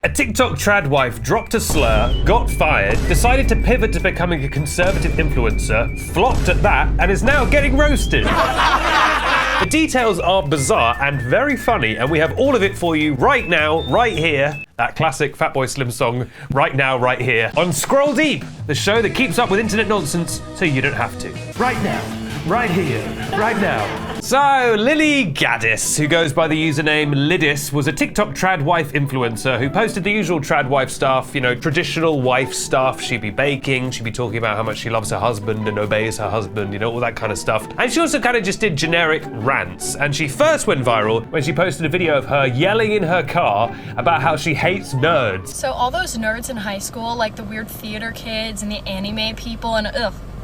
A TikTok trad wife dropped a slur, got fired, decided to pivot to becoming a conservative influencer, flopped at that, and is now getting roasted. The details are bizarre and very funny, and we have all of it for you right now, right here. That classic Fatboy Slim song, right now, right here, on Scroll Deep, the show that keeps up with internet nonsense so you don't have to. Right now, right here, right now. So, Lily Gaddis, who goes by the username Lidis, was a TikTok trad wife influencer who posted the usual trad wife stuff, you know, traditional wife stuff. She'd be baking, she'd be talking about how much she loves her husband and obeys her husband, you know, all that kind of stuff. And she also kind of just did generic rants. And she first went viral when she posted a video of her yelling in her car about how she hates nerds. So all those nerds in high school, like the weird theater kids and the anime people and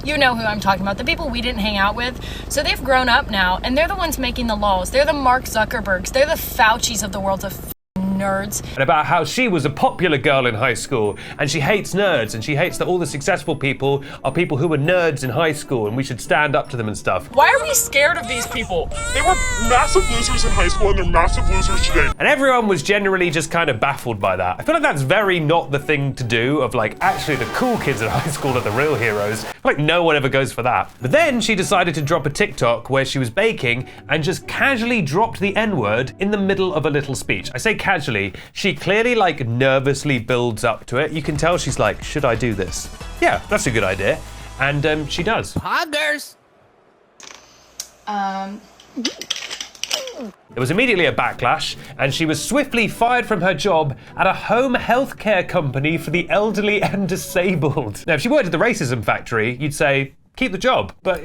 you know who I'm talking about, the people we didn't hang out with. So they've grown up now, and they're the ones making the laws. They're the Mark Zuckerbergs. They're the Faucis of the world of nerds. And about how she was a popular girl in high school, and she hates nerds, and she hates that all the successful people are people who were nerds in high school, and we should stand up to them and stuff. Why are we scared of these people? They were massive losers in high school, and they're massive losers today. And everyone was generally just kind of baffled by that. I feel like that's very not the thing to do, of like, actually the cool kids in high school are the real heroes. I feel like no one ever goes for that. But then she decided to drop a TikTok where she was baking and just casually dropped the N-word in the middle of a little speech. I say casually, she clearly like nervously builds up to it. You can tell she's like, should I do this? Yeah, that's a good idea. And she does. Hoggers! There was immediately a backlash, and she was swiftly fired from her job at a home healthcare company for the elderly and disabled. Now, if she worked at the racism factory, you'd say, keep the job. But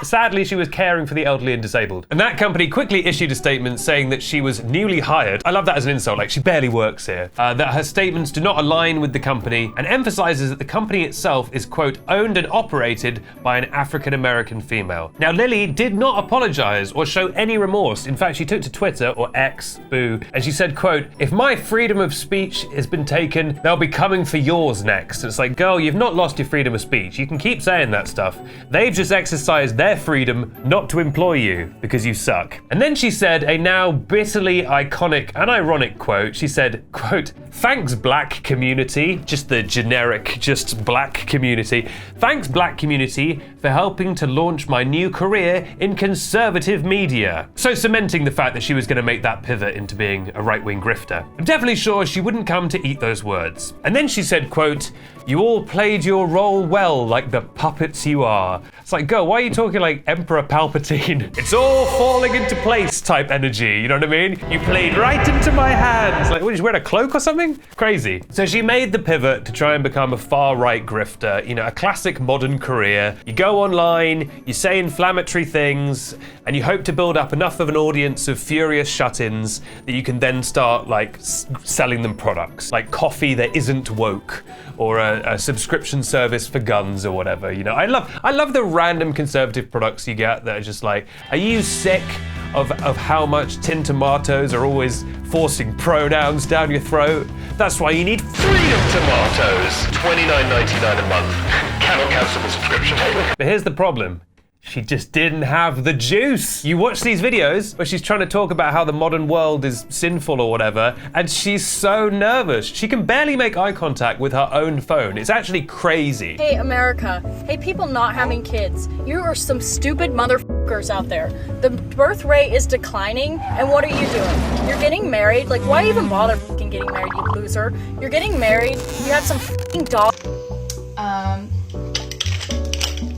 sadly, she was caring for the elderly and disabled. And that company quickly issued a statement saying that she was newly hired. I love that as an insult, like she barely works here. That her statements do not align with the company, and emphasizes that the company itself is, quote, owned and operated by an African-American female. Now, Lily did not apologize or show any remorse. In fact, she took to Twitter, or X, boo, and she said, quote, if my freedom of speech has been taken, they'll be coming for yours next. It's like, girl, you've not lost your freedom of speech. You can keep saying that stuff. They've just exercised their freedom not to employ you because you suck. And then she said a now bitterly iconic and ironic quote. She said, quote, thanks black community, just the generic, just black community. Thanks black community for helping to launch my new career in conservative media. So cementing the fact that she was going to make that pivot into being a right-wing grifter. I'm definitely sure she wouldn't come to eat those words. And then she said, quote, you all played your role well like the puppets you are. It's like, girl, why are you talking like Emperor Palpatine? It's all falling into place type energy, you know what I mean? You played right into my hands. Like, what, did you wear a cloak or something? Crazy. So she made the pivot to try and become a far-right grifter, you know, a classic modern career. You go online, you say inflammatory things, and you hope to build up enough of an audience of furious shut-ins that you can then start like selling them products, like coffee that isn't woke, or a subscription service for guns or whatever, you know. I love the random conservative products you get that are just like, are you sick of how much tin tomatoes are always forcing pronouns down your throat? That's why you need Freedom Tomatoes. $29.99 a month. Cannot cancel the subscription. But here's the problem. She just didn't have the juice. You watch these videos where she's trying to talk about how the modern world is sinful or whatever, and she's so nervous. She can barely make eye contact with her own phone. It's actually crazy. Hey, America. Hey, people not having kids. You are some stupid motherfuckers out there. The birth rate is declining, and what are you doing? You're getting married. Like, why even bother fucking getting married, you loser? You're getting married. You have some fucking dog.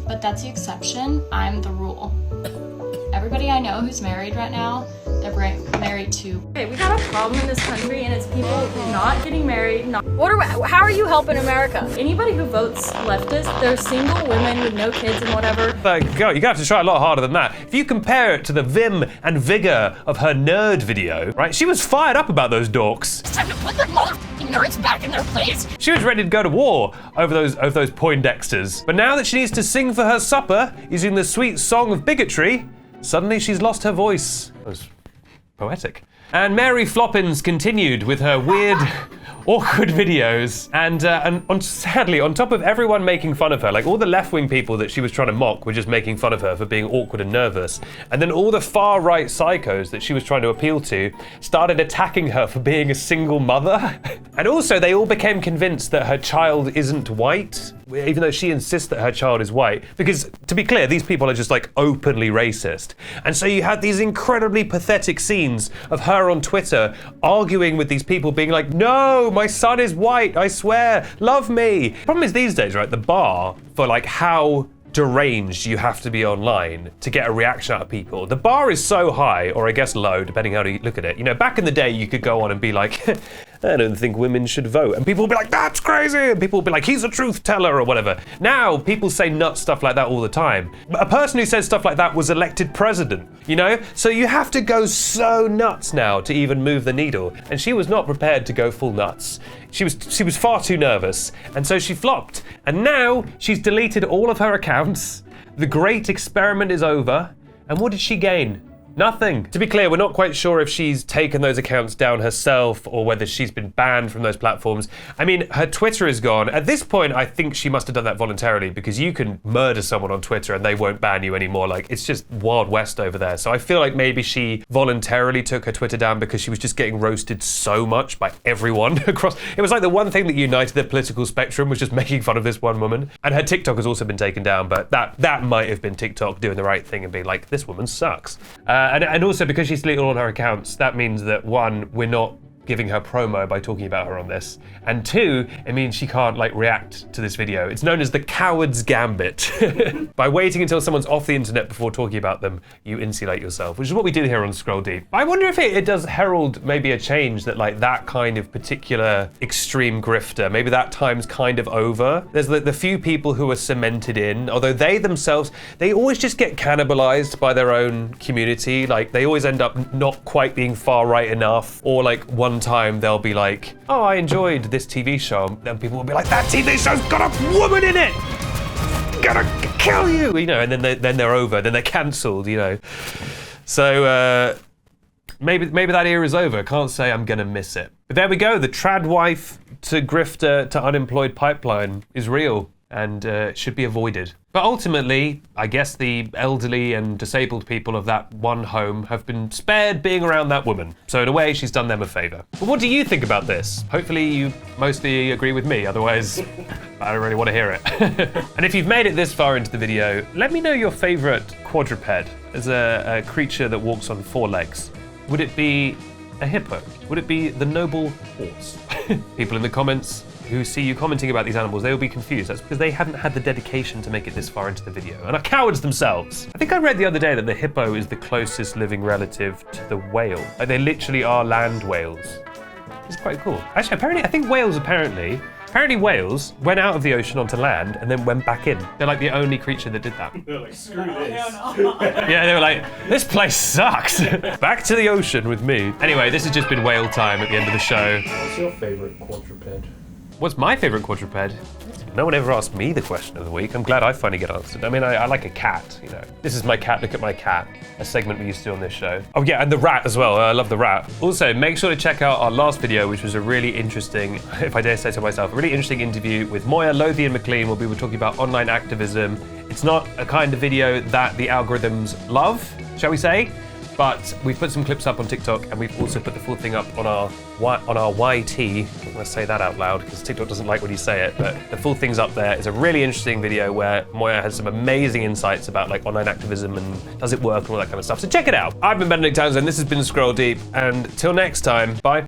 But that's the exception. I'm the rule. Everybody I know who's married right now, they're married to. Okay, we have a problem in this country, and it's people not getting married. How are you helping America? Anybody who votes leftist, they're single women with no kids and whatever. Like, girl, you're gonna have to try a lot harder than that. If you compare it to the vim and vigor of her nerd video, right? She was fired up about those dorks. It's time to put the motherfucking nerds back in their place. She was ready to go to war over those Poindexters. But now that she needs to sing for her supper using the sweet song of bigotry, suddenly she's lost her voice. It was poetic. And Mary Floppins continued with her weird awkward videos, and sadly, on top of everyone making fun of her, like all the left-wing people that she was trying to mock were just making fun of her for being awkward and nervous, and then all the far-right psychos that she was trying to appeal to started attacking her for being a single mother. And also, they all became convinced that her child isn't white, even though she insists that her child is white, because to be clear, these people are just like openly racist. And so you had these incredibly pathetic scenes of her on Twitter arguing with these people being like, no, my son is white, I swear, love me. Problem is these days, right, the bar for like how deranged you have to be online to get a reaction out of people. The bar is so high, or I guess low, depending how you look at it. You know, back in the day, you could go on and be like, I don't think women should vote. And people will be like, that's crazy. And people will be like, he's a truth teller or whatever. Now, people say nuts stuff like that all the time. A person who says stuff like that was elected president, you know? So you have to go so nuts now to even move the needle. And she was not prepared to go full nuts. She was far too nervous. And so she flopped. And now she's deleted all of her accounts. The great experiment is over. And what did she gain? Nothing. To be clear, we're not quite sure if she's taken those accounts down herself or whether she's been banned from those platforms. I mean, her Twitter is gone. At this point, I think she must have done that voluntarily because you can murder someone on Twitter and they won't ban you anymore. Like, it's just Wild West over there. So I feel like maybe she voluntarily took her Twitter down because she was just getting roasted so much by everyone across. It was like the one thing that united the political spectrum was just making fun of this one woman. And her TikTok has also been taken down, but that might have been TikTok doing the right thing and being like, this woman sucks. And also because she's deleted all her accounts, that means that one, we're not giving her promo by talking about her on this. And two, it means she can't like react to this video. It's known as the coward's gambit. By waiting until someone's off the internet before talking about them, you insulate yourself, which is what we do here on Scroll Deep. I wonder if it does herald maybe a change that like that kind of particular extreme grifter, maybe that time's kind of over. There's the few people who are cemented in, although they themselves, they always just get cannibalized by their own community. Like they always end up not quite being far right enough, or like one time they'll be like, oh, I enjoyed this TV show. Then people will be like, that TV show's got a woman in it! Gonna kill you! You know, and then they're over, then they're cancelled, you know. So maybe that era is over. Can't say I'm gonna miss it. But there we go, the trad wife to grifter to unemployed pipeline is real and should be avoided. But ultimately, I guess the elderly and disabled people of that one home have been spared being around that woman. So in a way, she's done them a favor. But what do you think about this? Hopefully you mostly agree with me, otherwise I don't really want to hear it. And if you've made it this far into the video, let me know your favorite quadruped as a creature that walks on 4 legs. Would it be a hippo? Would it be the noble horse? People in the comments who see you commenting about these animals, they will be confused. That's because they haven't had the dedication to make it this far into the video and are cowards themselves. I think I read the other day that the hippo is the closest living relative to the whale. Like they literally are land whales. It's quite cool. Actually, apparently, I think whales apparently whales went out of the ocean onto land and then went back in. They're like the only creature that did that. They're like, screw this. Yeah, they were like, this place sucks. Back to the ocean with me. Anyway, this has just been whale time at the end of the show. What's your favorite quadruped? What's my favorite quadruped? No one ever asked me the question of the week. I'm glad I finally get answered. I mean, I like a cat, you know. This is my cat, look at my cat. A segment we used to do on this show. Oh yeah, and the rat as well. I love the rat. Also, make sure to check out our last video, which was a really interesting, if I dare say so myself, a really interesting interview with Moya, Lothian McLean, where we were talking about online activism. It's not a kind of video that the algorithms love, shall we say? But we've put some clips up on TikTok, and we've also put the full thing up on our YT. I'm going to say that out loud because TikTok doesn't like when you say it, but the full thing's up there. It's a really interesting video where Moya has some amazing insights about like online activism and does it work and all that kind of stuff. So check it out. I've been Benedict Townsend. This has been Scroll Deep, and till next time, bye.